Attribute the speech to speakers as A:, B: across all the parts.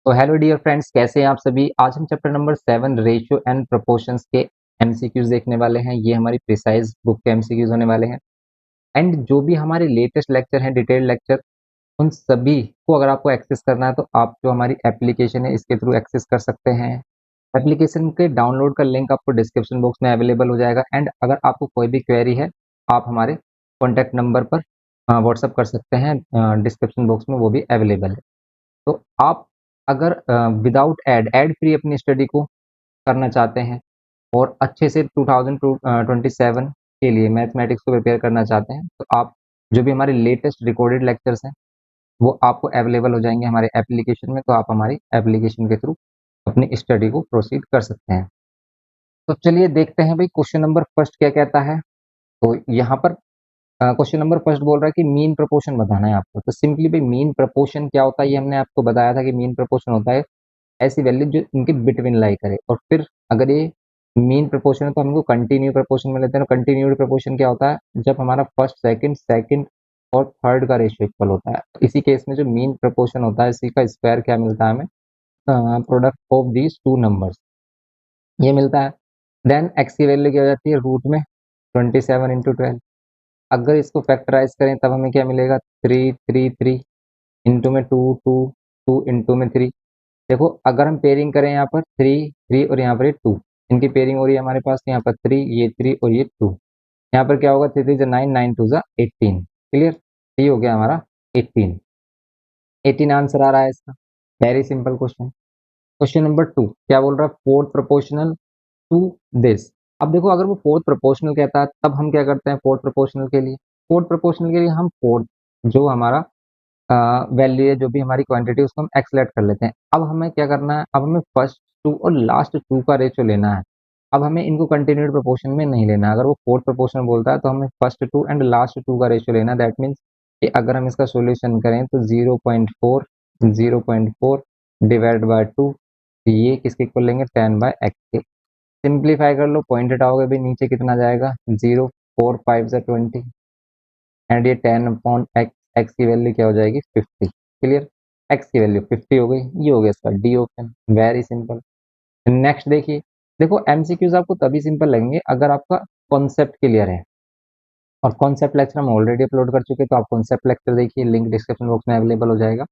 A: तो hello dear friends, कैसे हैं आप सभी। आज हम chapter number 7 ratio and proportions के एमसीक्यूज देखने वाले हैं। ये हमारी प्रिसाइज बुक के एमसीक्यूज होने वाले हैं। एंड जो भी हमारे लेटेस्ट लेक्चर हैं, डिटेल्ड लेक्चर, उन सभी को अगर आपको एक्सेस करना है तो आप जो हमारी एप्लीकेशन है इसके थ्रू एक्सेस कर सकते हैं। एप्लीकेशन के डाउनलोड का लिंक आपको डिस्क्रिप्शन बॉक्स में अवेलेबल हो जाएगा। एंड अगर आपको कोई भी क्वेरी है आप हमारे कॉन्टैक्ट नंबर पर व्हाट्सअप कर सकते हैं, डिस्क्रिप्शन बॉक्स में वो भी अवेलेबल है। तो आप अगर विदाउट एड फ्री अपनी स्टडी को करना चाहते हैं और अच्छे से 2027 के लिए मैथमेटिक्स को प्रिपेयर करना चाहते हैं तो आप जो भी हमारे लेटेस्ट रिकॉर्डेड लेक्चर्स हैं वो आपको अवेलेबल हो जाएंगे हमारे एप्लीकेशन में। तो आप हमारी एप्लीकेशन के थ्रू अपनी स्टडी को प्रोसीड कर सकते हैं। तो चलिए देखते हैं भाई क्वेश्चन नंबर फर्स्ट क्या कहता है। तो यहाँ पर क्वेश्चन नंबर फर्स्ट बोल रहा है कि मीन प्रपोर्शन बताना है आपको। तो सिंपली भाई मीन प्रपोर्शन क्या होता है ये हमने आपको बताया था कि मीन प्रपोर्शन होता है ऐसी वैल्यू जो इनके बिटवीन लाई करे। और फिर अगर ये मीन प्रपोर्शन है तो हम इनको कंटिन्यू प्रपोर्शन में लेते हैं। कंटिन्यूड प्रपोर्शन क्या होता है जब हमारा फर्स्ट सेकंड सेकंड और थर्ड का रेशियो इक्वल होता है। तो इसी केस में जो मीन प्रपोर्शन होता है इसी का स्क्वायर क्या मिलता है हमें, product of these two numbers ये मिलता है। देन एक्स की वैल्यू क्या हो जाती है रूट में 27 × 12। अगर इसको फैक्टराइज करें तब हमें क्या मिलेगा 3 इंटू में 2 इंटू में 3। देखो अगर हम पेयरिंग करें यहाँ पर 3 और यहाँ पर ये 2, इनकी पेयरिंग हो रही है हमारे पास यहाँ पर 3 ये 3 और ये 2। यहाँ पर क्या होगा 3 3 9 9 2 18। क्लियर, ये हो गया हमारा 18। 18 आंसर आ रहा है इसका। Very simple question. Question number 2 क्या बोल रहा है फोर्थ प्रोपोर्शनल टू दिस। अब देखो अगर वो फोर्थ प्रोपोर्शनल कहता है तब हम क्या करते हैं फोर्थ प्रोपोर्शनल के लिए। फोर्थ प्रोपोर्शनल के लिए हम फोर्थ जो हमारा वैल्यू है जो भी हमारी क्वांटिटी उसको हम एक्सलेट कर लेते हैं। अब हमें क्या करना है, अब हमें फर्स्ट टू और लास्ट टू का रेशियो लेना है। अब हमें इनको कंटिन्यूड प्रोपोर्शन में नहीं लेना। अगर वो फोर्थ प्रोपोर्शन बोलता है तो हमें first two and last two का रेशियो लेना है। दैट मीन्स कि अगर हम इसका सॉल्यूशन करें तो 0.4 डिवाइड बाय 2, ये किसके इक्वल लेंगे 10/x के। सिंप्लीफाई कर लो, पॉइंट हटाओगे भी नीचे कितना जाएगा 0 4 5 20 एंड ये 10/x, x की वैल्यू क्या हो जाएगी 50। क्लियर, x की वैल्यू 50 हो गई। ये हो गया इसका D option. Very simple. Next देखिए, देखो एमसीक्यूज आपको तभी सिंपल लगेंगे अगर आपका कॉन्सेप्ट क्लियर है। और कॉन्सेप्ट लेक्चर हम ऑलरेडी अपलोड कर चुके हैं तो आप कॉन्सेप्ट लेक्चर देखिए, लिंक डिस्क्रिप्शन बॉक्स में अवेलेबल हो जाएगा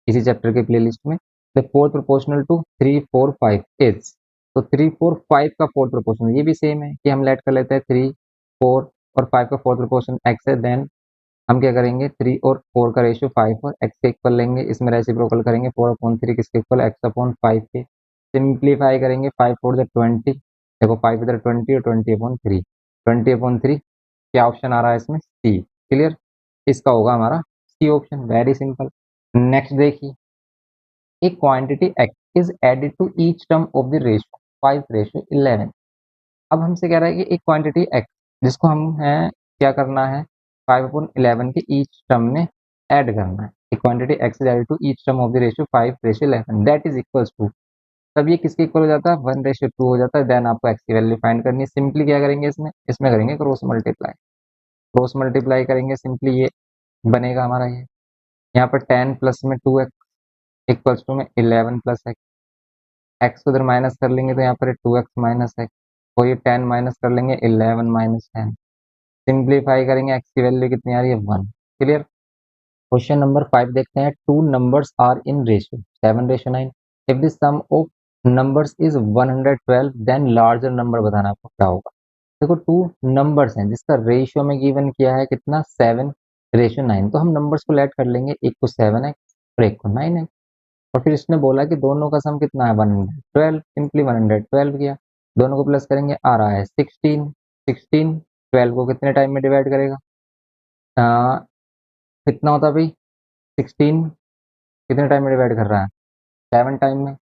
A: इसी चैप्टर के प्ले लिस्ट में। The fourth proportional to 3 4 5 is. तो 3 4 5 का फोर्थ प्रोपोर्शनल ये भी सेम है कि हम लेट कर लेते हैं 3 4 और 5 का फोर्थ प्रोपोर्शन x है। देन हम क्या करेंगे 3 और 4 का रेशियो 5 और x के इक्वल लेंगे। इसमें रेसिप्रोकल करेंगे 4/3 किसके इक्वल x/5 के। सिंप्लीफाई करेंगे 5 4 20। देखो 5 इधर 20 और 20/3, 20/3 क्या ऑप्शन आ रहा है इसमें सी। क्लियर, इसका होगा हमारा C option. Very simple. Next देखिए, एक quantity x is added to each term of the ratio 5:11। अब हमसे कह रहा है कि एक क्वांटिटी x जिसको हम है क्या करना है 5/11 के ईच टर्म में ऐड करना है। एक quantity x is added to each term of the ratio 5:11 that is equals to. तब ये किसके इक्वल हो जाता है 1:2 हो जाता है। देन आपको x की वैल्यू फाइंड करनी है। सिंपली क्या करेंगे इसमें इसमें करेंगे क्रॉस मल्टीप्लाई। क्रॉस मल्टीप्लाई करेंगे सिंपली ये बनेगा हमारा ये यहाँ पर 10 प्लस में 2x इक्वल्स टू में 11 प्लस x। x को उधर माइनस कर लेंगे तो यहाँ पर 2x माइनस x और ये 10 माइनस कर लेंगे 11 माइनस 10। सिंप्लीफाई करेंगे x की वैल्यू कितनी आ रही है 1। क्लियर। क्वेश्चन नंबर 5 देखते हैं। Two numbers are in ratio 7:9। If the sum of numbers is 112 then larger number बताना आपको क्या होगा। देखो टू नंबर्स हैं जिसका रेशियो में गिवन किया है कितना 7:9। तो हम नंबर्स को लेट कर लेंगे, एक को 7x और एक को 9x। और फिर इसने बोला कि दोनों का सम कितना है 112। सिंपली 112 किया, दोनों को प्लस करेंगे आ रहा है 16। 16 12 को कितने टाइम में डिवाइड करेगा, कितना होता है भाई 16 कितने टाइम में डिवाइड कर रहा है 7 टाइम में,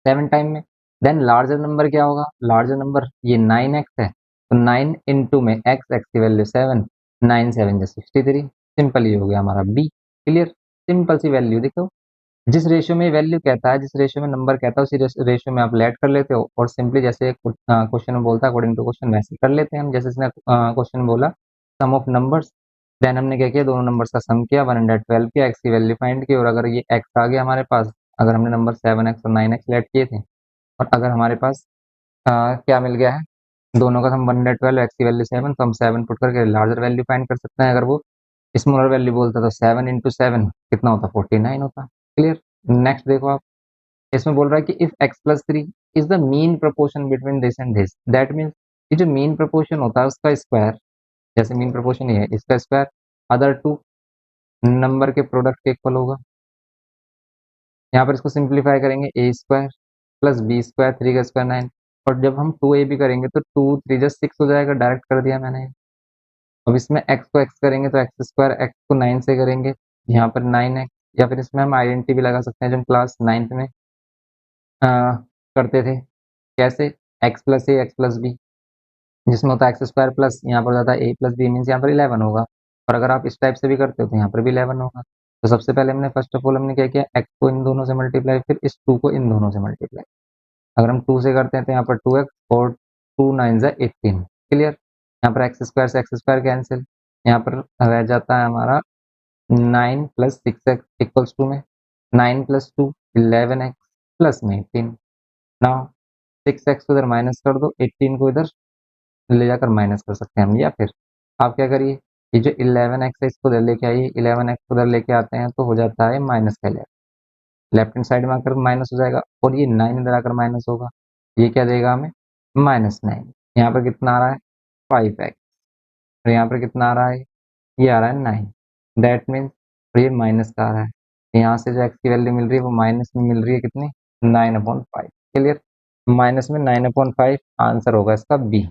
A: 7 टाइम में। देन लार्जर नंबर क्या होगा, लार्जर नंबर ये 9x है तो 9 इंटू में x की वैल्यू 7, 9 7 जो 63। सिंपल ये हो गया हमारा बी। क्लियर, सिंपल सी वैल्यू। देखो जिस रेशियो में वैल्यू कहता है, जिस रेशियो में नंबर कहता है उसी रेशियो में आप लेट कर लेते हो और सिंपली जैसे क्वेश्चन में बोलता है अकॉर्डिंग टू क्वेश्चन वैसे कर लेते हैं हम। जैसे इसने क्वेश्चन में बोला सम ऑफ नंबर्स, देन हमने क्या किया दोनों नंबर्स का सम किया 112 किया, एक्स की वैल्यू फाइंड की और अगर ये एक्स आ गया हमारे पास अगर हमने नंबर 7x और 9x लेट किए थे और अगर हमारे पास क्या मिल गया है, दोनों का हम 112 एक्स की वैल्यू 7, तो हम 7 पुट करके लार्जर वैल्यू फाइंड कर सकते हैं। अगर वो स्मॉलर वैल्यू बोलता तो 7 इंटू 7 कितना होता, 49 होता। क्लियर। नेक्स्ट देखो आप, इसमें बोल रहा है कि if x plus 3 is the mean proportion between this and this, that means ये जो मीन प्रोपोर्शन होता है उसका स्क्वायर, जैसे मीन प्रोपोर्शन ये है, इसका स्क्वायर अदर टू नंबर के प्रोडक्ट के इक्वल होगा। यहाँ पर इसको सिंप्लीफाई करेंगे, ए स्क्वायर प्लस बी स्क्वायर, 3 का स्क्वायर 9, और जब हम 2a भी करेंगे तो 2 3 जा 6 हो जाएगा, डायरेक्ट कर दिया मैंने। अब इसमें x को x करेंगे तो एक्स स्क्वायर, x को 9 से करेंगे, यहाँ पर 9x, या फिर इसमें हम आइडेंटिटी भी लगा सकते हैं जो हम क्लास 9th में आ, करते थे। कैसे, x प्लस ए एक्स प्लस बी, जिसमें होता है एक्स स्क्वायर प्लस यहाँ पर जाता है ए प्लस बी, मीन्स यहाँ पर 11 होगा। और अगर आप इस टाइप से भी करते हो तो यहाँ पर भी 11 होगा। तो सबसे पहले हमने फर्स्ट ऑफ ऑल हमने क्या किया, x को इन दोनों से मल्टीप्लाई, फिर इस 2 को इन दोनों से मल्टीप्लाई। अगर हम 2 से करते हैं तो यहाँ पर 2x और 2 9 जा 18। क्लियर। यहाँ पर एक्स स्क्वायर से एक्स स्क्वायर कैंसिल, यहाँ पर रह जाता है हमारा 9 प्लस 6x इक्वल्स टू में 9 प्लस 2 11x प्लस में 18। नाउ 6x को इधर माइनस कर दो, 18 को इधर ले जाकर माइनस कर सकते हैं हम, या फिर आप क्या करिए, ये जो 11x है इसको इधर लेके आइए, 11x को इधर लेके आते हैं तो हो जाता है माइनस का 11, लेफ्ट हैंड साइड में आकर माइनस हो जाएगा, और ये 9 इधर आकर माइनस होगा, ये क्या देगा हमें, -9। यहाँ पर कितना आ रहा है, 5x, और यहाँ पर कितना आ रहा है, ये आ रहा है 9। दैट मीन्स, और ये माइनस का आ रहा है, यहाँ से जो x की वैल्यू मिल रही है वो माइनस में मिल रही है, कितनी, 9/5। क्लियर। माइनस में 9/5 आंसर होगा इसका बी।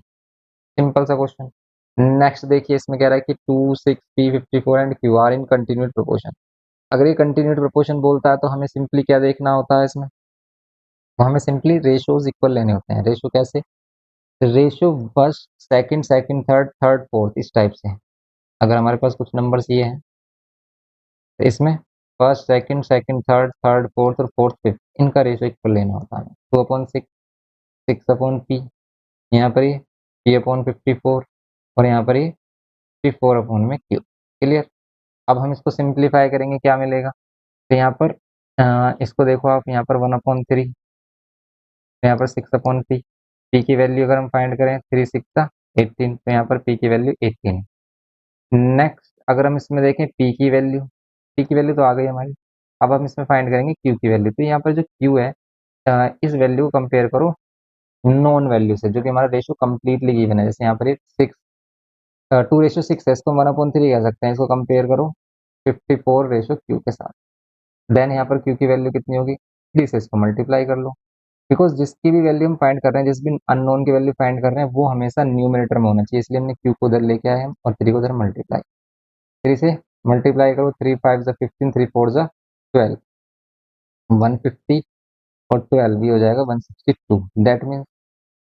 A: सिंपल सा क्वेश्चन। नेक्स्ट देखिए, इसमें कह रहा है कि 2 6 p 54 and q are in continued proportion. अगर ये कंटिन्यूड प्रोपोर्शन बोलता है तो हमें सिंपली क्या देखना होता है इसमें, तो हमें सिंपली रेशियोज इक्वल लेने होते हैं। रेशियो कैसे, ratio first second, second third, third fourth, इस टाइप से। अगर हमारे पास कुछ नंबर्स ये हैं तो इसमें first second, second third, third fourth और फोर्थ फिफ्थ, इनका रेशियो इक्वल लेना होता है। 2/6, 6/p, यहाँ पर ये p/54, और यहाँ पर ये 54/q। क्लियर। अब हम इसको सिंप्लीफाई करेंगे, क्या मिलेगा, तो यहाँ पर इसको देखो आप, यहाँ पर 1/3, यहाँ पर 6/p, p की वैल्यू अगर हम फाइंड करें 3 6 18, तो यहाँ पर p की वैल्यू 18। नेक्स्ट अगर हम इसमें देखें p की वैल्यू तो आ गई हमारी। अब हम इसमें फाइंड करेंगे q की वैल्यू, तो यहाँ पर जो q है, इस वैल्यू को कंपेयर करो नॉन वैल्यू से, जो कि हमारा रेशियो कंप्लीटली गिवन है। जैसे यहाँ पर 2:6 है, इसको 1/3 कह सकते हैं। इसको कंपेयर करो 54:q के साथ, देन यहाँ पर q की वैल्यू कितनी होगी, 3 से इसको मल्टीप्लाई कर लो। बिकॉज जिसकी भी वैल्यू हम फाइंड कर रहे हैं, जिस भी अननोन की वैल्यू फाइंड कर रहे हैं, वो हमेशा न्यूमरेटर में होना चाहिए, इसलिए हमने q को उधर लेके आए हैं और 3 को उधर मल्टीप्लाई। 3 से मल्टीप्लाई करो, 3 5 जा 15, 3 4 जा 12, 150, और 12 भी हो जाएगा 162। That means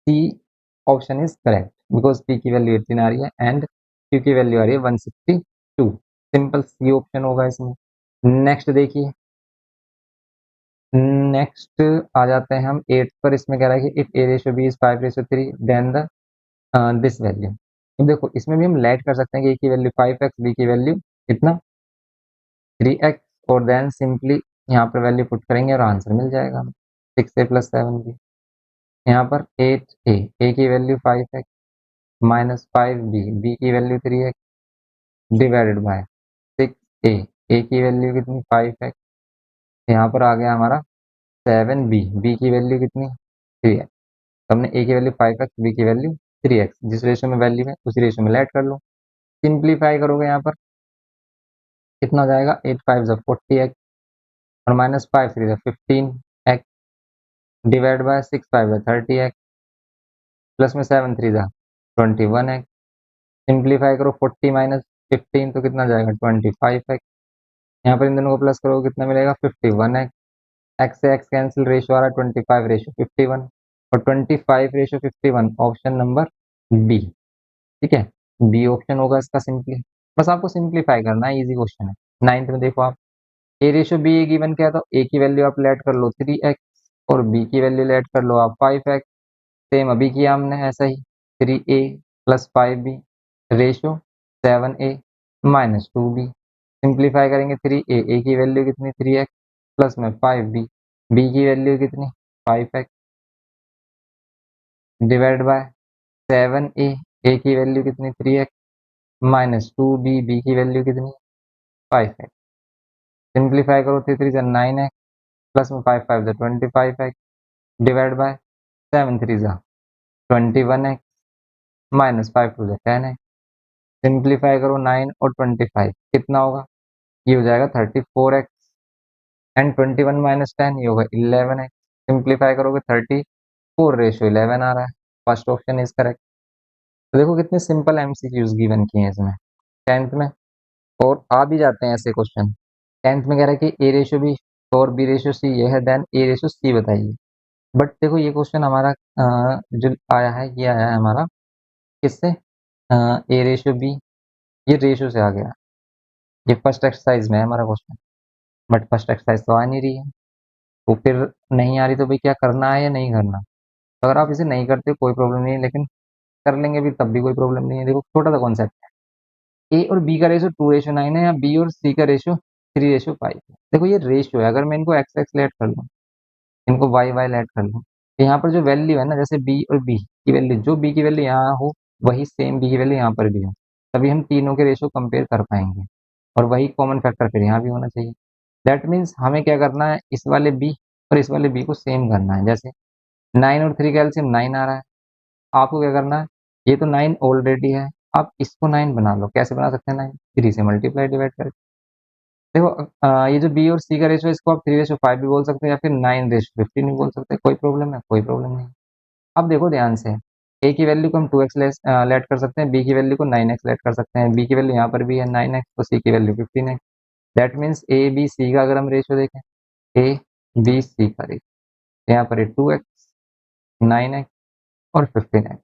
A: C option is correct, because p की वैल्यू 18 आ रही है एंड q की वैल्यू आ रही है 162। सिंपल सी ऑप्शन होगा इसमें। नेक्स्ट देखिए, नेक्स्ट आ जाते हैं हम 8 पर। इसमें कह रहा है कि if a/b is 5/3 then the this value. अब देखो इसमें भी हम लेट कर सकते हैं कि a की वैल्यू 5x, b की वैल्यू कितना 3x, और देन सिंपली यहाँ पर वैल्यू पुट करेंगे और आंसर मिल जाएगा हमें 6a + 7b। यहाँ पर 8a, a की value 5x minus 5b, b की value 3x divided by 6a, a की वैल्यू कितनी 5x, यहाँ पर आ गया हमारा 7b, b की वैल्यू कितनी 3x। तो हमने a की वैल्यू 5x, b की वैल्यू 3x, जिस रेशियो में वैल्यू है उसी रेशियो में लेट कर लो। सिंप्लीफाई करोगे यहाँ पर कितना हो जाएगा, 8 5 जा 40x, और माइनस 5 3 जा 15x डिवाइड बाय 6 5 जा 30x, प्लस में 7 3 जा 21x। सिंप्लीफाई करो 40 माइनस 15 तो कितना जाएगा 25x। यहाँ पर इन दोनों को प्लस करो कितना मिलेगा 51x। एक्स से एक्स कैंसिल, रेशियो आ रहा है 25:51, और 25:51 ऑप्शन नंबर बी। ठीक है, बी ऑप्शन होगा इसका सिंपली। बस आपको सिंप्लीफाई करना है, इजी क्वेश्चन है। 9th में देखो आप, a/b गिवन क्या है, तो a की वैल्यू आप लेट कर लो 3x, और b की वैल्यू लेट कर लो आप 5x। सेम अभी किया हमने ऐसा ही, 3a + 5b ratio 7a - 2b। Simplify करेंगे 3a, a की वैल्यू कितनी 3x, प्लस में 5b, बी की वैल्यू कितनी 5x डिवाइड बाय 7a, ए की वैल्यू कितनी 3x माइनस 2b, बी की वैल्यू कितनी 5x। सिंप्लीफाई करो 3 3 9x प्लस में 5 5 25x divide by 7 3 21x minus 5 2 10x। Simplify करो 9 और 25 कितना होगा, ये हो जाएगा 34x एंड 21 माइनस 10 ये होगा 11x। सिंप्लीफाई करोगे 34:11 आ रहा है। First option is correct. तो देखो कितने सिंपल एमसीक्यूज गिवन किए हैं इसमें टेंथ में, और आ भी जाते हैं ऐसे क्वेश्चन। टेंथ में कह रहा है कि ए रेशो बी और बी रेशो सी ये है, देन ए रेशो सी बताइए। बट देखो ये क्वेश्चन हमारा जो आया है ये आया है हमारा किससे, ए रेशो बी, ये रेशो से आ गया। ये फर्स्ट एक्सरसाइज में है हमारा क्वेश्चन, बट फर्स्ट एक्सरसाइज तो आ नहीं रही है, तो फिर नहीं आ रही तो भाई क्या करना है या नहीं करना। तो अगर आप इसे नहीं करते कोई प्रॉब्लम नहीं है, लेकिन कर लेंगे भी तब भी कोई प्रॉब्लम नहीं है। देखो छोटा सा कॉन्सेप्ट है, ए और बी का रेशो 2:9 है या बी और सी का रेशो 3:5 है। देखो ये रेशो है, अगर मैं इनको एक्स एक्स लेट कर लूँ, इनको वाई वाई लेट कर लूँ, तो यहाँ पर जो वैल्यू है ना, जैसे बी और बी की वैल्यू, जो बी की वैल्यू यहाँ हो वही सेम बी की वैल्यू यहाँ पर भी हो, तभी हम तीनों के रेशो कंपेयर कर पाएंगे, और वही कॉमन फैक्टर फिर यहाँ भी होना चाहिए। दैट मीन्स हमें क्या करना है, इस वाले बी और इस वाले बी को सेम करना है। जैसे 9 और 3 का एलसीएम 9 आ रहा है, आपको क्या करना है, ये तो 9 ऑलरेडी है, आप इसको 9 बना लो। कैसे बना सकते हैं 9, 3 से मल्टीप्लाई डिवाइड करके। देखो ये जो बी और सी का रेशो है इसको आप 3:5 भी बोल सकते हैं या फिर 9:15 भी बोल सकते हैं, कोई प्रॉब्लम है, कोई प्रॉब्लम नहीं। अब देखो ध्यान से, ए की वैल्यू को हम 2x लेट कर सकते हैं, बी की वैल्यू को 9x लेट कर सकते हैं, बी की वैल्यू यहाँ पर भी है 9x, तो सी की value 15x। That means A B C का अगर हम रेशो देखें, ए बी सी का रेशो यहाँ पर है 2x 9x और 15x।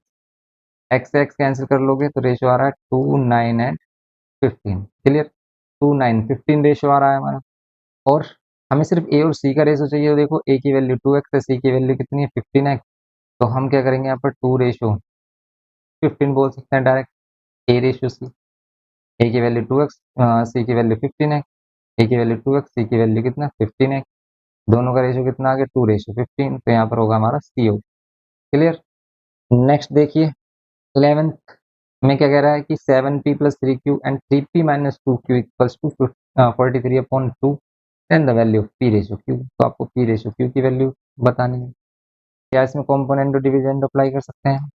A: एक्स से एक्स कैंसिल कर लोगे तो रेशो आ रहा है 2 9 एंड 15। क्लियर, 2 9 15 रेशो आ रहा है हमारा। और हमें सिर्फ ए और सी का रेशो चाहिए, तो देखो ए की वैल्यू 2x है, सी की वैल्यू कितनी है 15x, तो हम क्या करेंगे यहाँ पर 2 रेशो 15 बोल सकते हैं डायरेक्ट, ए रेशो सी। ए की वैल्यू 2x, सी की वैल्यू 15x, ए की वैल्यू 2x, सी की वैल्यू कितना 15x, दोनों का रेशो कितना आ गया 2:15, तो यहाँ पर होगा हमारा सी ओ। क्लियर। नेक्स्ट देखिए 11th में क्या कह रहा है कि 7p plus 3q and 3p minus 2q equals to 43/2, then the value of p ratio q। तो आपको p रेशो q की वैल्यू बतानी है। क्या इसमें कॉम्पोनेंट और डिविडेंड अप्लाई कर सकते हैं।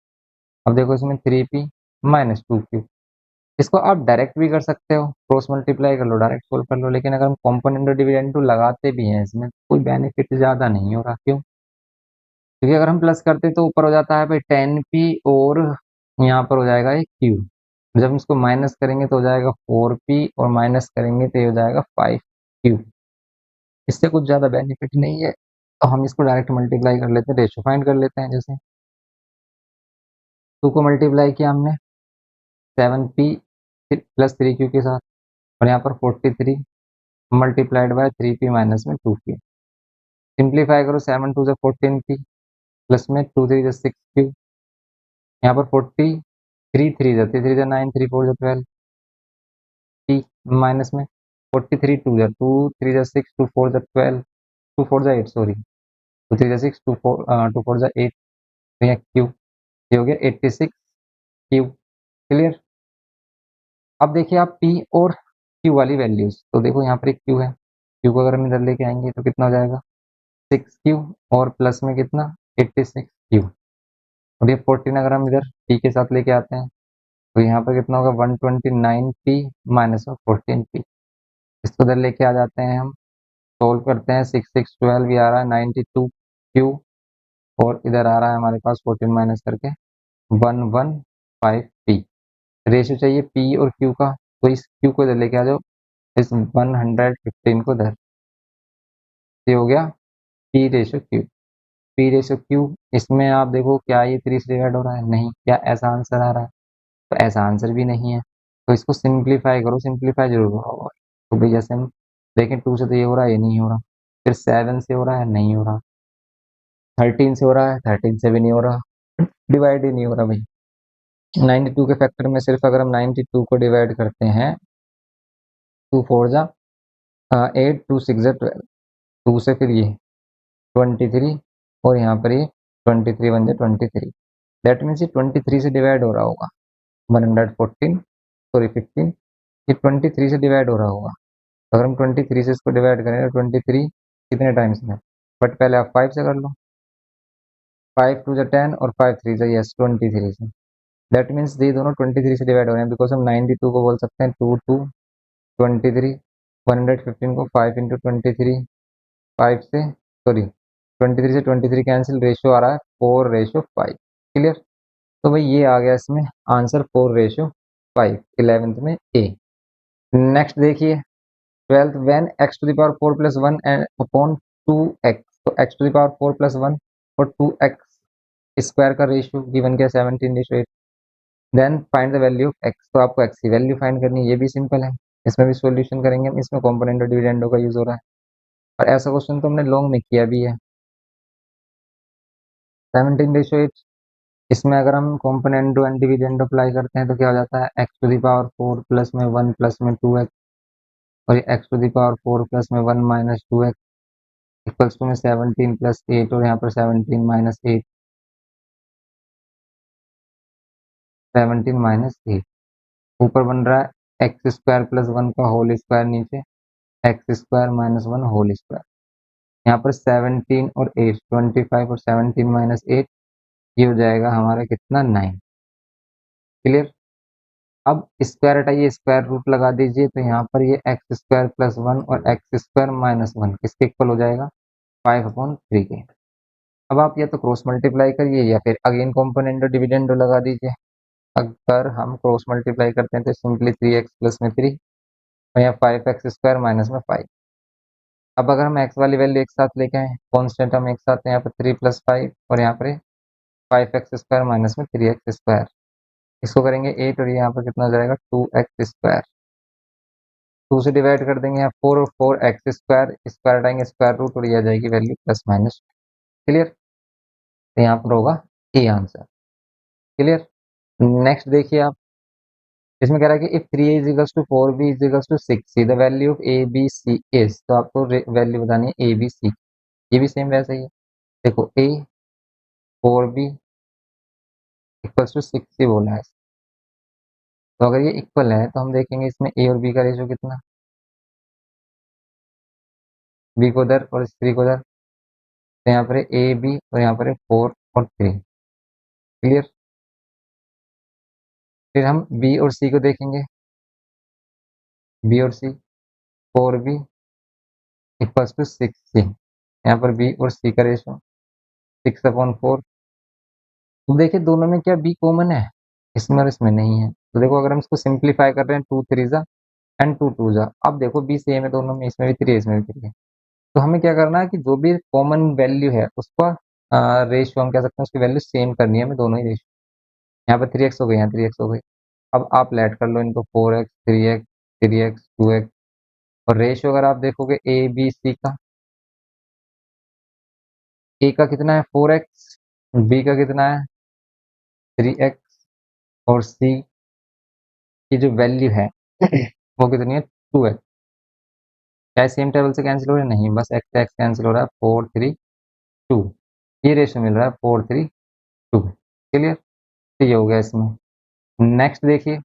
A: अब देखो इसमें 3p माइनस 2q, इसको आप डायरेक्ट भी कर सकते हो, क्रॉस मल्टीप्लाई कर लो, डायरेक्ट सोल्व कर लो, लेकिन अगर हम कॉम्पोनेंट और डिविडेंड लगाते भी हैं इसमें कोई बेनिफिट ज़्यादा नहीं हो रहा। क्यों, क्योंकि अगर हम प्लस करते तो ऊपर हो जाता है भाई 10p और यहाँ पर हो जाएगा एक q, जब हम इसको माइनस करेंगे तो हो जाएगा 4p और माइनस करेंगे तो ये हो जाएगा 5q। इससे कुछ ज़्यादा बेनिफिट नहीं है, तो हम इसको डायरेक्ट मल्टीप्लाई कर लेते हैं, रेशो फाइंड कर लेते हैं। जैसे 2 को मल्टीप्लाई किया हमने 7p प्लस 3q के साथ, और यहाँ पर 43 मल्टीप्लाइड बाय 3p माइनस में 2q। सिंप्लीफाई करो 7 2 14p प्लस में 2 3 6q, यहाँ पर 40 3 3 3 9 3 4 12 p माइनस में 43 2 2 3 6 2 4 12 2 4 8 सॉरी 2 3 6 2 4 2 4 8, तो यहाँ q ये हो गया 86 q। क्लियर। अब देखिए आप p और q वाली वैल्यूज, तो देखो यहाँ पर एक q है, q को अगर हम इधर लेके आएंगे तो कितना हो जाएगा 6q और प्लस में कितना 86q, और ये 14 अगर हम इधर p के साथ लेके आते हैं तो यहाँ पर कितना होगा 129p माइनस ऑफ 14p। इसको इधर लेके आ जाते हैं हम, सोल्व करते हैं 6 6 12, ये आ रहा है 92q, और इधर आ रहा है हमारे पास 14 माइनस करके 115p। रेशियो चाहिए p और q का, तो इस q को इधर लेके आ जाओ, इस 115 को इधर, ये हो गया p रेशियो q। इसमें आप देखो क्या ये 3 से डिवाइड हो रहा है, नहीं। क्या ऐसा आंसर आ रहा है, तो ऐसा आंसर भी नहीं है। तो इसको सिंप्लीफाई करो, सिंप्लीफाई जरूर होगा। तो भाई जैसे हम देखें 2 से तो ये हो रहा है, ये नहीं हो रहा, फिर 7 से हो रहा है, नहीं हो रहा, 13 से हो रहा है, 13 से भी नहीं हो रहा, डिवाइड ही नहीं हो रहा भाई। 92 के फैक्टर में सिर्फ अगर हम 92 को डिवाइड करते हैं, 2 4 जा 8 2 6 जा 12, 2 से फिर ये 23 और यहाँ पर ये 23 बन जाए 23। दैट मीन्स ये 23 से डिवाइड हो रहा होगा। 114 सॉरी 15 ये 23 से डिवाइड हो रहा होगा। तो अगर हम 23 से इसको डिवाइड करें तो 23 कितने टाइम्स में, बट पहले आप 5 से कर लो। 5 2 जा 10 और 5 3 जा यस 23 से। दैट मीन्स ये दोनों 23 से डिवाइड हो रहे हैं, बिकॉज हम 92 को बोल सकते हैं 2 2 23। 115 को 5 इंटू 23 5 से सॉरी 23 से 23 कैंसिल, रेशियो आ रहा है 4:5। क्लियर। तो भाई ये आ गया इसमें आंसर 4:5 11th में ए। नेक्स्ट देखिए 12th when x to the power 4 plus 1 and upon 2x, तो x to the power 4 plus 1 और 2x स्क्वायर का रेशियो गिवन किया 17:8। Then find the value of x, तो आपको x की वैल्यू फाइंड करनी है, ये भी सिंपल है। इसमें भी सॉल्यूशन करेंगे हम, इसमें कॉम्पोनेंट और डिविडेंडो का यूज हो रहा है और ऐसा क्वेश्चन तो हमने लॉन्ग में किया भी है। 17:8 इसमें अगर हम कॉम्पोनेंट एंड डिविडेंड अप्लाई करते हैं तो क्या हो जाता है, x to the power 4 plus में 1 प्लस में 2x और ये x to the power 4 plus में 1 माइनस 2x इक्वल्स टू में 17 प्लस 8 और यहाँ पर 17 माइनस 8 17 माइनस 8 ऊपर बन रहा है एक्स स्क्वायर प्लस 1 का होल स्क्वायर, नीचे x square minus 1 whole square. यहाँ पर 17 और 8 25 और 17 माइनस 8 ये हो जाएगा हमारा कितना 9। क्लियर। अब स्क्वायर हटाइए, स्क्वायर रूट लगा दीजिए, तो यहाँ पर ये एक्स स्क्वायर प्लस 1 और एक्स स्क्वायर माइनस 1 किसके इक्वल हो जाएगा 5/3 के। अब आप या तो क्रॉस मल्टीप्लाई करिए या फिर अगेन कॉम्पोनेंट और डिविडेंड लगा दीजिए। अगर हम क्रॉस मल्टीप्लाई करते हैं तो सिंपली 3x प्लस में 3 और यहाँ 5x स्क्वायर माइनस में 5। अब अगर हम x वाली वैल्यू एक साथ लेके आए, कॉन्स्टेंट हम एक साथ, यहाँ पर 3 प्लस 5 और यहाँ पर 5x स्क्वायर माइनस में 3x स्क्वायर, इसको करेंगे 8 और यहाँ पर कितना हो जाएगा 2x स्क्वायर। 2 से डिवाइड कर देंगे यहाँ 4 और 4x स्क्वायर, स्क्वायर हटाएंगे स्क्वायर रूट और ये आ जाएगी वैल्यू प्लस माइनस। क्लियर। तो यहाँ पर होगा ए आंसर। क्लियर। नेक्स्ट देखिए आप, इसमें कह रहा है कि if 3a is equals to 4b is equals to 6 C the value of A B C is, तो आपको वैल्यू बतानी है ए बी सी। ये भी सेम वैसा ही है, देखो a 4b इक्वल्स टू 6 ही बोला है। तो अगर ये इक्वल है तो हम देखेंगे इसमें a और b का रेशियो कितना, b को उधर और 3 को उधर, तो यहाँ पर ए बी और यहाँ पर 4 और 3। क्लियर। फिर हम बी और सी को देखेंगे, बी और सी 4b इक्वल्स टू 6c, यहाँ पर बी और सी का रेशियो 6/4। तो देखिए दोनों में क्या बी कॉमन है, इसमें और इसमें नहीं है। तो देखो अगर हम इसको सिंप्लीफाई कर रहे हैं 2 3 जा एंड 2 2 जा, अब देखो बी सेम है दोनों में, इसमें भी 3 है इसमें भी 3 है। तो हमें क्या करना है कि जो भी कॉमन वैल्यू है उसका रेशियो हम कह सकते हैं उसकी वैल्यू सेम करनी है हमें, दोनों ही रेशियो। यहाँ पर 3x हो गई, यहाँ 3x हो गई। अब आप लेट कर लो इनको 4x 3x 3x 2x, और रेशियो अगर आप देखोगे ए बी सी का, ए का कितना है 4x, बी का कितना है 3x और सी की जो वैल्यू है वो कितनी है 2x। क्या सेम टेबल से कैंसिल हो रहा है, नहीं, बस एक्स एक्स कैंसिल हो रहा है 4 3 2, ये रेशियो मिल रहा है 4 3 2। क्लियर। तो ये हो गया इसमें। नेक्स्ट देखिए,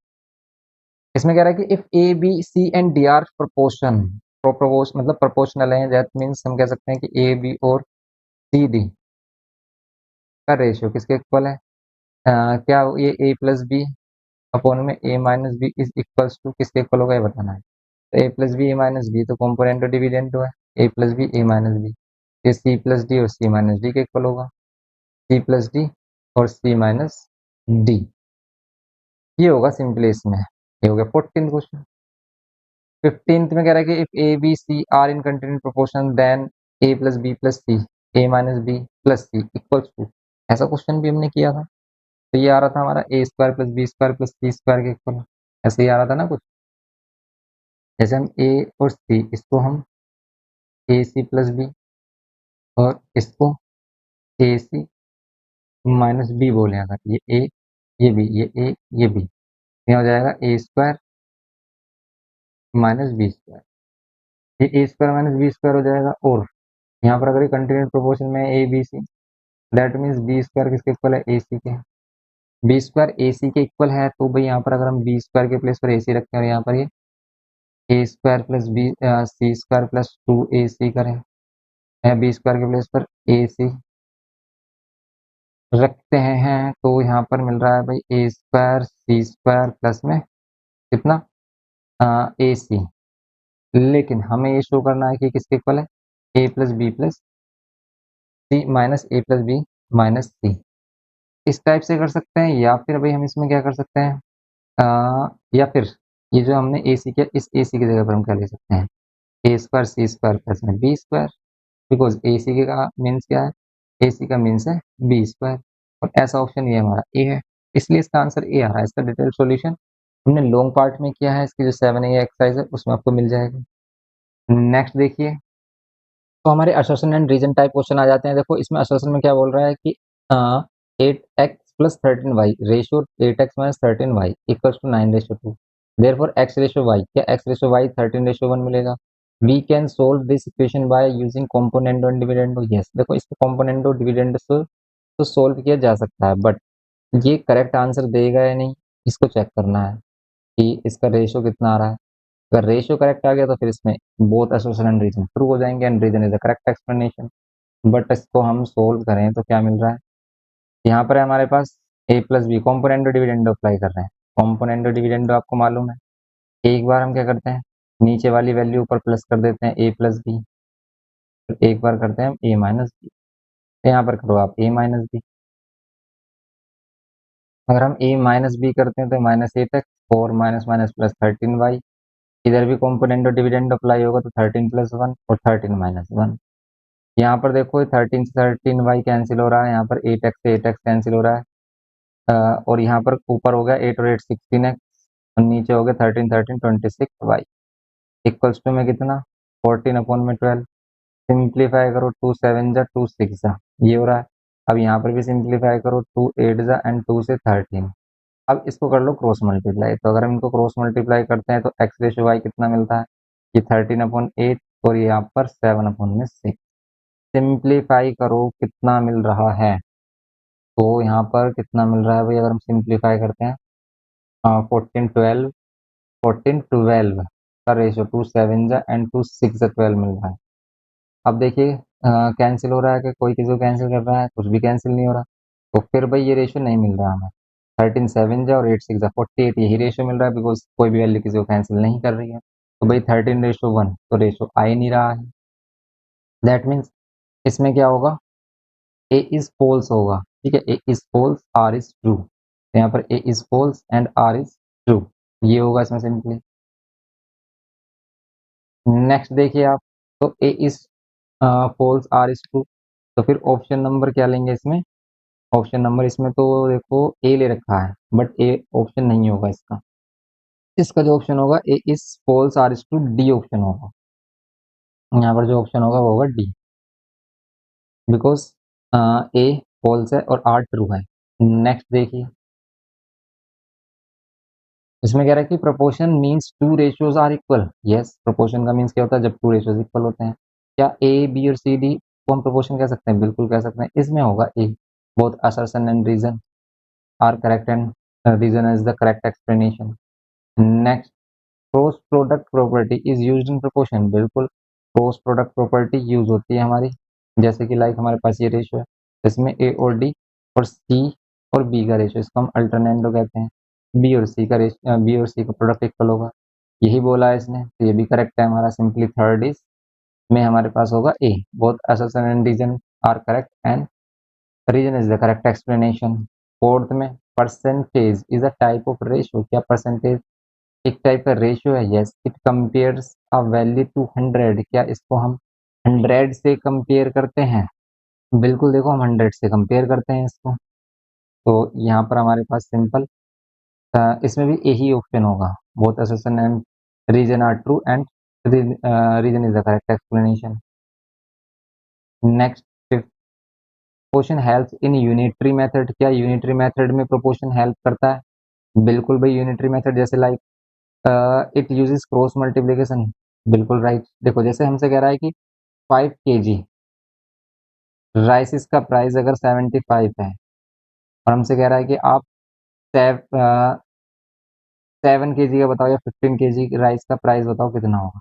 A: इसमें कह रहा है कि if A B C and D are proportion, मतलब प्रोपोर्शनल है, दैट मीन्स हम कह सकते हैं कि ए बी और सी डी का रेशियो किसके इक्वल है। क्या ये ए प्लस बी अपॉन में A minus B is equals to किसके इक्वल होगा ये बताना है। तो A plus B A minus B तो कॉम्पोनेंट और डिविडेंड है, A plus B A minus B, ये सी प्लस डी और सी माइनस डी के इक्वल होगा, सी प्लस डी और सी माइनस डी। ये होगा सिंपली इसमें, ये हो गया 14th क्वेश्चन। 15th में कह रहा है कि if A B C are in continuous proportion then A plus B plus C A minus B plus C equals to, ऐसा क्वेश्चन भी हमने किया था। तो ये आ रहा था हमारा A square plus B square plus C square के इक्वल, ऐसे ही आ रहा था ना कुछ। जैसे हम ए और सी, इसको हम ए सी प्लस बी और इसको ए सी माइनस बी बोले, अगर ये ए ये बी ये ए ये बी, ये हो जाएगा ए स्क्वायर माइनस बी स्क्वायर, ये A square minus B square हो जाएगा। और यहाँ पर अगर ये कंटिन्यूस प्रोपोर्शन में A B C, that means B square किसके इक्वल है, ए सी के। बी स्क्वायर ए सी के इक्वल है, तो भाई यहाँ पर अगर हम बी स्क्वायर के प्लेस पर ए सी रखें और यहाँ पर ये A square plus B C square plus two A C करें, बी स्क्वायर के प्लेस पर ए सी रखते हैं, तो यहाँ पर मिल रहा है भाई ए स्क्वायर सी स्क्वायर प्लस में कितना, ए सी। लेकिन हमें ये शो करना है कि किसके इक्वल है, A plus B plus C minus A plus B minus सी। इस टाइप से कर सकते हैं, या फिर भाई हम इसमें क्या कर सकते हैं, या फिर ये जो हमने ए सी किया, इस ए सी की जगह पर हम क्या ले सकते हैं, ए स्क्वायर सी स्क्वायर प्लस में बी स्क्वायर, बिकॉज ए सी के का मीन्स क्या है, ए सी का मीन्स है बी स्क्वायर, और ऐसा ऑप्शन ये हमारा ए है, इसलिए इसका आंसर ए आ रहा है। इसका डिटेल सॉल्यूशन हमने लॉन्ग पार्ट में किया है, इसकी जो 7A एक्सरसाइज है उसमें आपको मिल जाएगा। नेक्स्ट देखिए, तो हमारे assertion and reason type question आ जाते हैं। देखो इसमें असर्शन में क्या बोल रहा है कि 8x+13y ratio 8x-13y equals to 9:2, therefore x ratio y, क्या x रेशियो y 13:1 मिलेगा। We can solve this equation by using componendo और डिविडेंडो। यस, देखो इसको कॉम्पोनेंट और डिविडेंड से तो सोल्व किया जा सकता है, बट ये करेक्ट आंसर देगा या नहीं, इसको चेक करना है कि इसका रेशियो कितना आ रहा है। अगर रेशियो करेक्ट आ गया तो फिर इसमें both assertion and reason true हो जाएंगे, and reason is the correct explanation. But इसको हम सोल्व करें तो क्या मिल रहा है, यहाँ पर है हमारे पास A plus B, componendo dividendo apply कर रहे हैं। कॉम्पोनेंडो डिविडेंडो आपको मालूम है, एक बार हम क्या करते हैं, नीचे वाली वैल्यू ऊपर प्लस कर देते हैं ए प्लस बी, तो एक बार करते हैं ए माइनस बी, तो यहाँ पर करो आप ए माइनस बी। अगर हम ए माइनस बी करते हैं तो माइनस ए तक, four minus minus plus 13y, इधर भी कॉम्पोनेंट और डिविडेंड अप्लाई होगा तो 13+1 और 13-1। यहाँ पर देखो 13 से 13y कैंसिल हो रहा है, यहाँ पर 8x से 8x कैंसिल हो रहा है, और यहाँ पर ऊपर हो गया 8 और 8 16x, और नीचे हो गया 13 13 26y इक्वल्स टू में कितना, 14/12। सिंप्लीफाई करो, 2 7 जा 2 6 जा, ये हो रहा है। अब यहाँ पर भी सिंप्लीफाई करो, 2 8 जा एंड 2 से 13। अब इसको कर लो क्रॉस मल्टीप्लाई, तो अगर हम इनको क्रॉस मल्टीप्लाई करते हैं तो एक्स रेशियो वाई कितना मिलता है, ये 13/8 और ये यहाँ पर 7/6। सिंप्लीफाई करो कितना मिल रहा है, तो यहाँ पर कितना मिल रहा है भाई, अगर हम सिंप्लीफाई करते हैं 14 12, 14 12 का रेशियो, 2 7 जा एंड 2 6 जा 12 मिल रहा है। अब देखिए कैंसिल हो रहा है कि कोई किसी को कैंसिल कर रहा है, कुछ भी कैंसिल नहीं हो रहा, तो फिर भाई ये रेशियो नहीं मिल रहा हमें। 13 7 जा और 8 6 जा 48, यही रेशियो मिल रहा है, बिकॉज कोई भी वैल्यू किसी को कैंसिल नहीं कर रही है, तो भाई 13:1 तो रेशियो आ ही नहीं रहा है। दैट मीन्स इसमें क्या होगा, ए इज फॉल्स होगा, ठीक है, A is false R is true, तो यहाँ पर A is false and R is true, ये होगा इसमें सिंपली। नेक्स्ट देखिए आप, तो A is false R is true, तो फिर ऑप्शन नंबर क्या लेंगे इसमें, ऑप्शन नंबर इसमें तो देखो ए ले रखा है, बट ए ऑप्शन नहीं होगा इसका। इसका जो ऑप्शन होगा A is false R is true, D option होगा। यहाँ पर जो ऑप्शन होगा वो होगा डी, बिकॉज ए फॉल्स है और आर ट्रू है। नेक्स्ट देखिए, इसमें कह रहा है कि proportion means two ratios are equal. Yes, proportion का मींस क्या होता है, जब टू रेशियोज इक्वल होते हैं। क्या ए बी और सी डी को हम प्रोपोर्शन कह सकते हैं, बिल्कुल कह सकते हैं, इसमें होगा A. Both assertion and reason are correct and reason is the correct explanation. Next, cross product property is used in proportion, बिल्कुल क्रॉस प्रोडक्ट प्रॉपर्टी यूज होती है हमारी, जैसे कि लाइक हमारे पास ये रेशियो है, इसमें ए और डी और सी और बी का रेशियो, इसको हम अल्टरनेंडो कहते हैं। बी और सी का रेशियो, बी और सी का प्रोडक्ट इक्वल होगा, यही बोला है इसने, तो ये भी करेक्ट है हमारा। सिंपली थर्ड इज में हमारे पास होगा A, both assertion and reason are correct and reason is the correct explanation. Fourth में, percentage is a type of ratio, क्या परसेंटेज एक टाइप का रेशियो है। Yes, it compares a value to 100, क्या इसको हम 100 से कंपेयर करते हैं, बिल्कुल देखो हम 100 से कंपेयर करते हैं इसको। तो यहाँ पर हमारे पास सिंपल इसमें भी यही ऑप्शन होगा, both assertion and reason are true and reason is the correct explanation. Next, proportion helps in unitary method, क्या यूनिटरी मेथड में प्रोपोर्शन हेल्प करता है, बिल्कुल भाई यूनिटरी मेथड जैसे like it uses cross multiplication, बिल्कुल राइट। देखो जैसे हमसे कह रहा है कि 5 kg राइसिस का प्राइस अगर 75 है और हमसे कह रहा है कि आप 7 kg का बताओ या 15 kg राइस का प्राइस बताओ कितना होगा।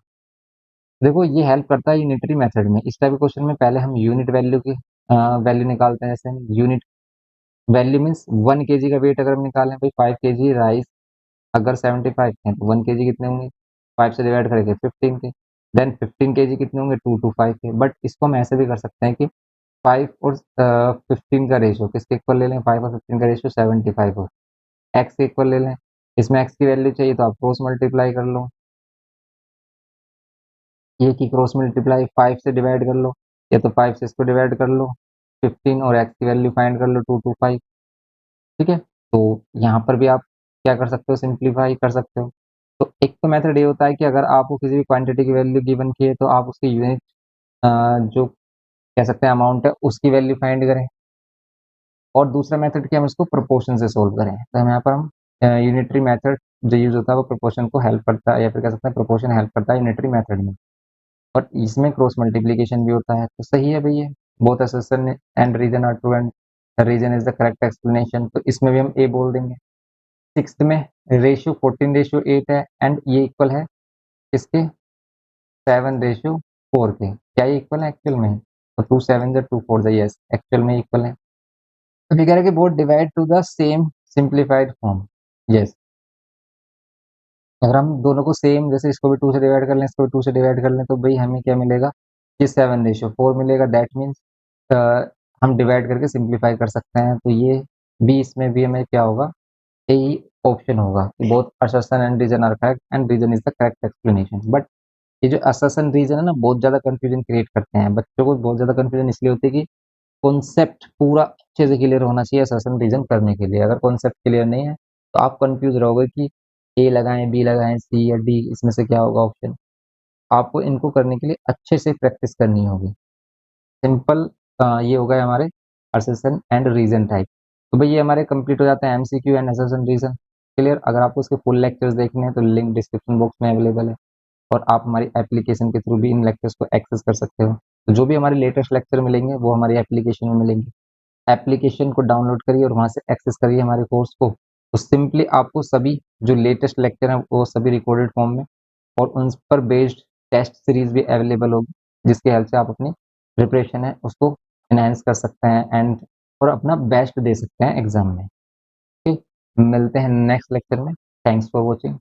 A: देखो ये हेल्प करता है यूनिटरी मेथड में। इस टाइप के क्वेश्चन में पहले हम यूनिट वैल्यू की वैल्यू निकालते हैं। जैसे यूनिट वैल्यू मीन्स 1 kg का वेट अगर हम निकालें भाई 5 kg राइस अगर 75 है तो 1 kg कितने होंगे, 5 से डिवाइड करेंगे 15 के, देन 15 kg कितने होंगे 2 to 5 के। बट इसको हम ऐसे भी कर सकते हैं कि 5 और 15 का रेशियो किसके इक्वल ले लें, 5 और 15 का रेशियो 75 हो, एक्स के इक्वल ले लें। इसमें एक्स की वैल्यू चाहिए तो आप क्रॉस मल्टीप्लाई कर लो, ये की क्रॉस मल्टीप्लाई 5 से डिवाइड कर लो या तो 5 से इसको डिवाइड कर लो 15 और एक्स की वैल्यू फाइंड कर लो 2 to 5। ठीक है, तो यहाँ पर भी आप क्या कर सकते हो, सिंप्लीफाई कर सकते हो। तो एक तो मेथड ये होता है कि अगर आपको किसी भी क्वांटिटी की वैल्यू गिवन की है तो आप उसकी यूनिट जो कह सकते हैं अमाउंट है उसकी वैल्यू फाइंड करें, और दूसरा मेथड कि हम इसको प्रोपोर्शन से सोल्व करें। तो हम यहाँ पर हम यूनिटरी मेथड जो यूज होता है वो प्रोपोर्शन को हेल्प करता है, या फिर कह सकते हैं प्रोपोर्शन हेल्प करता है यूनिटरी मेथड में। और इसमें क्रॉस मल्टीप्लीकेशन भी होता है, तो सही है भैया। Both assertion and reason are true and reason is the correct explanation, तो इसमें भी हम ए बोल देंगे। सिक्स्थ में रेशियो 14:8 है एंड ये इक्वल है किसके, 7:4 के। क्या ये इक्वल है एक्चुअल में, तो 2 7 2 4 यस एक्चुअल में इक्वल है। तो ये कह रहे हैं कि both divide two the same simplified form. Yes, अगर हम दोनों को सेम, जैसे इसको भी 2 से डिवाइड कर लें इसको भी 2 से डिवाइड कर लें, तो भाई हमें क्या मिलेगा, ये 7:4 मिलेगा। दैट मीन्स हम डिवाइड करके सिंप्लीफाई कर सकते हैं। तो ये बी, इसमें भी हमें क्या होगा, यही ऑप्शन होगा कि both assertion and reason are correct and reason is the correct explanation. But ये जो असर्शन रीजन है ना बहुत ज्यादा कंफ्यूजन क्रिएट करते हैं, बच्चों को बहुत ज्यादा कंफ्यूजन इसलिए होती है कि कॉन्सेप्ट पूरा अच्छे से क्लियर होना चाहिए असर्शन रीजन करने के लिए। अगर कॉन्सेप्ट क्लियर नहीं है तो आप कंफ्यूज रहोगे कि ए लगाएं, बी लगाएं, सी या डी, इसमें से क्या होगा ऑप्शन। आपको इनको करने के लिए अच्छे से प्रैक्टिस करनी होगी। सिंपल ये हो गए हमारे असर्शन एंड रीजन टाइप। तो भाई ये हमारे कंप्लीट हो जाते हैं MCQ and assertion reason. Clear, अगर आपको इसके फुल लेक्चर्स देखने हैं तो लिंक डिस्क्रिप्शन बॉक्स में अवेलेबल है, और आप हमारी एप्लीकेशन के थ्रू भी इन लेक्चर्स को एक्सेस कर सकते हो। तो जो भी हमारे लेटेस्ट लेक्चर मिलेंगे वो हमारी एप्लीकेशन में मिलेंगे। एप्लीकेशन को डाउनलोड करिए और वहाँ से एक्सेस करिए हमारे कोर्स को। तो सिंपली आपको सभी जो लेटेस्ट लेक्चर हैं वो सभी रिकॉर्डेड फॉर्म में और उन पर बेस्ड टेस्ट सीरीज भी अवेलेबल होगी, जिसकी हेल्प से आप अपनी प्रिपरेशन है उसको इनहेंस कर सकते हैं एंड और अपना बेस्ट दे सकते हैं एग्जाम में। ठीक, मिलते हैं नेक्स्ट लेक्चर में। Thanks for watching.